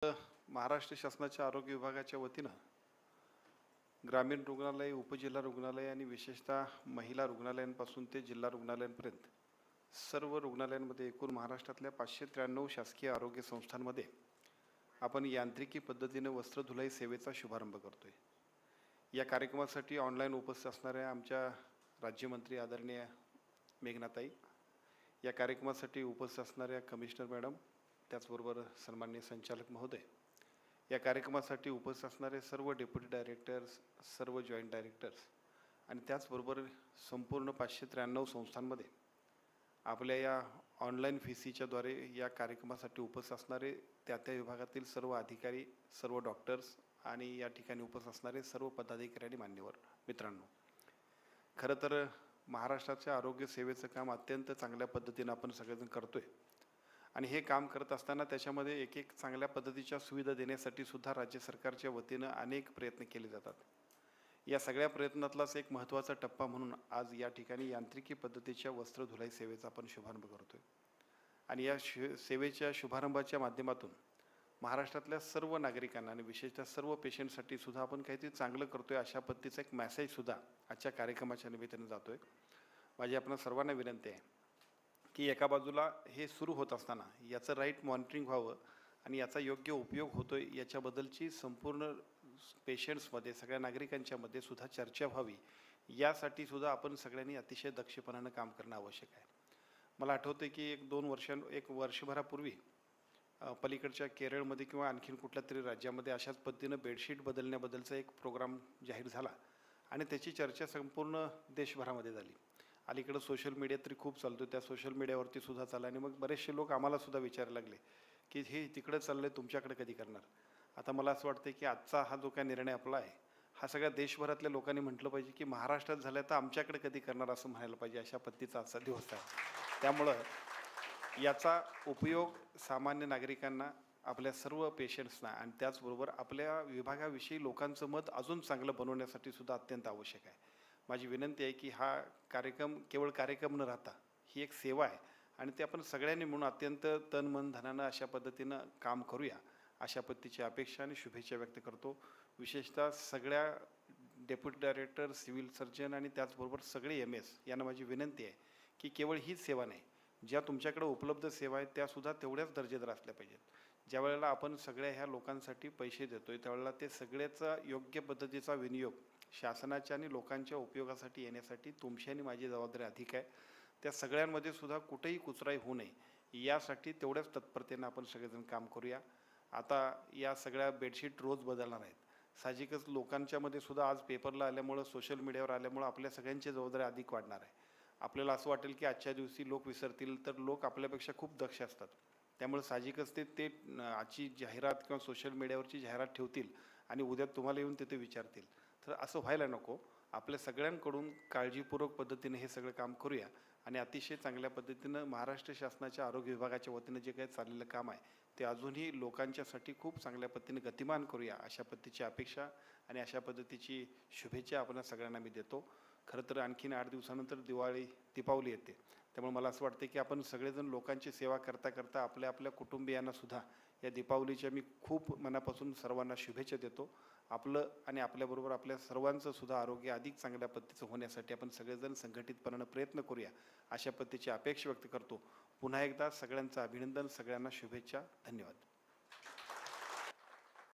महाराष्ट्र शासनाच्या आरोग्य विभागाच्या वतीनं ग्रामीण रुग्णालय, उपजिल्हा रुग्णालय आणि विशेषतः महिला रुग्णालयांपासून ते जिल्हा रुग्णालयांपर्यंत सर्व रुग्णालयांमध्ये एकूण महाराष्ट्रातल्या 593 शासकीय आरोग्य संस्थांमध्ये आपण यांत्रिकी पद्धतीने वस्त्र धुलाई सेवेचा शुभारंभ करतोय। या कार्यक्रमासाठी ऑनलाईन उपस्थित असणाऱ्या आमच्या राज्यमंत्री आदरणीय मेघनाताई, या कार्यक्रमासाठी उपस्थित असणाऱ्या कमिशनर मॅडम, त्याचबरोबर सन्माननीय संचालक महोदय, या कार्यक्रमासाठी उपस्थित असणारे सर्व डेप्युटी डायरेक्टर्स, सर्व जॉईंट डायरेक्टर्स आणि त्याचबरोबर संपूर्ण 593 संस्थांमध्ये आपल्या या ऑनलाईन VCच्याद्वारे या कार्यक्रमासाठी उपस्थित असणारे त्या विभागातील सर्व अधिकारी, सर्व डॉक्टर्स आणि या ठिकाणी उपस्थित असणारे सर्व पदाधिकारी आणि मान्यवर मित्रांनो, खरं तर महाराष्ट्राच्या आरोग्य सेवेचं काम अत्यंत चांगल्या पद्धतीने आपण सगळेजण करतोय आणि हे काम करत असताना त्याच्यामध्ये एक चांगल्या पद्धतीच्या सुविधा देण्यासाठी सुद्धा राज्य सरकारच्या वतीनं अनेक प्रयत्न केले जातात। या सगळ्या प्रयत्नातलाच एक महत्त्वाचा टप्पा म्हणून आज या ठिकाणी यांत्रिकी पद्धतीच्या वस्त्र धुलाई सेवेचा आपण शुभारंभ करतोय आणि या सेवेच्या शुभारंभाच्या माध्यमातून महाराष्ट्रातल्या सर्व नागरिकांना आणि विशेषतः सर्व पेशंटसाठी सुद्धा आपण काहीतरी चांगलं करतोय अशा पद्धतीचा एक मेसेज सुद्धा आजच्या कार्यक्रमाच्या निमित्ताने जातोय। माझी आपण सर्वांना विनंती आहे की एका बाजूला हे सुरू होत असताना याचं राईट मॉनिटरिंग व्हावं आणि याचा योग्य उपयोग होतोय याच्याबद्दलची संपूर्ण पेशंट्समध्ये, सगळ्या नागरिकांच्यामध्ये सुद्धा चर्चा व्हावी, यासाठी सुद्धा आपण सगळ्यांनी अतिशय दक्षपणानं काम करणं आवश्यक आहे। मला आठवतं की एक वर्षभरापूर्वी पलीकडच्या केरळमध्ये किंवा आणखीन कुठल्या तरी राज्यामध्ये अशाच पद्धतीनं बेडशीट बदलण्याबद्दलचा एक प्रोग्राम जाहीर झाला आणि त्याची चर्चा संपूर्ण देशभरामध्ये झाली। अलीकडं सोशल मीडिया तरी खूप चालतो, त्या सोशल मीडियावरती सुद्धा चालला आणि मग बरेचसे लोक आम्हाला सुद्धा विचारायला लागले की हे तिकडं चाललं आहे, तुमच्याकडे कधी करणार। आता मला असं वाटतं की आजचा हा जो काय निर्णय आपला आहे हा सगळ्या देशभरातल्या लोकांनी म्हटलं पाहिजे की महाराष्ट्रात झालं तर आमच्याकडे कधी करणार असं म्हणायला पाहिजे, अशा पद्धतीचा आजचा दिवस आहे। त्यामुळं याचा उपयोग सामान्य नागरिकांना, आपल्या सर्व पेशंट्सना आणि त्याचबरोबर आपल्या विभागाविषयी लोकांचं मत अजून चांगलं बनवण्यासाठी सुद्धा अत्यंत आवश्यक आहे। माझी विनंती आहे की हा कार्यक्रम केवळ कार्यक्रम न राहता ही एक सेवा आहे आणि ते आपण सगळ्यांनी म्हणून अत्यंत तन मन धनानं अशा पद्धतीनं काम करूया, अशा पद्धतीची अपेक्षा आणि शुभेच्छा व्यक्त करतो। विशेषतः सगळ्या डेप्युटी डायरेक्टर, सिव्हिल सर्जन आणि त्याचबरोबर सगळे MS यांना माझी विनंती आहे की केवळ हीच सेवा नाही, ज्या तुमच्याकडे उपलब्ध सेवा आहेत त्यासुद्धा तेवढ्याच दर्जेदार असल्या पाहिजेत। ज्या वेळेला आपण सगळ्या ह्या लोकांसाठी पैसे देतोय त्यावेळेला ते सगळ्याचा योग्य पद्धतीचा विनियोग शासनाच्या आणि लोकांच्या उपयोगासाठी येण्यासाठी तुमची आणि माझी जबाबदारी अधिक आहे। त्या सगळ्यांमध्ये सुद्धा कुठेही कुचराई होऊ नये यासाठी तेवढ्याच तत्परतेनं आपण सगळेजण काम करूया। आता या सगळ्या बेडशीट रोज बदलणार आहेत, साहजिकच लोकांच्यामध्ये सुद्धा आज पेपरला आल्यामुळं, सोशल मीडियावर आल्यामुळं आपल्या सगळ्यांची जबाबदारी अधिक वाढणार आहे। आपल्याला असं वाटेल की आजच्या दिवशी लोक विसरतील, तर लोक आपल्यापेक्षा खूप दक्ष असतात, त्यामुळे साहजिकच ते आजची जाहिरात किंवा सोशल मीडियावरची जाहिरात ठेवतील आणि उद्या तुम्हाला येऊन तिथे विचारतील, तर असं व्हायला नको। आपल्या सगळ्यांकडून काळजीपूर्वक पद्धतीने हे सगळं काम करूया आणि अतिशय चांगल्या पद्धतीनं महाराष्ट्र शासनाच्या आरोग्य विभागाच्या वतीनं जे काही चाललेलं काम आहे ते अजूनही लोकांच्यासाठी खूप चांगल्या पद्धतीने गतिमान करूया, अशा पद्धतीची अपेक्षा आणि अशा पद्धतीची शुभेच्छा आपण सगळ्यांना मी देतो। खरं तर आणखीन 8 दिवसानंतर दीपावली येते, त्यामुळे मला असं वाटतं की आपण सगळेजण लोकांची सेवा करता करता आपल्या कुटुंबियांना सुद्धा या दीपावलीच्या मी खूप मनापासून सर्वांना शुभेच्छा देतो। आपलं आणि आपल्याबरोबर आपल्या सर्वांचं सुद्धा आरोग्य अधिक चांगल्या पद्धतीचं होण्यासाठी आपण सगळेजण संघटितपणानं प्रयत्न करूया, अशा पद्धतीची अपेक्षा व्यक्त करतो। पुन्हा एकदा सगळ्यांचं अभिनंदन, सगळ्यांना शुभेच्छा, धन्यवाद।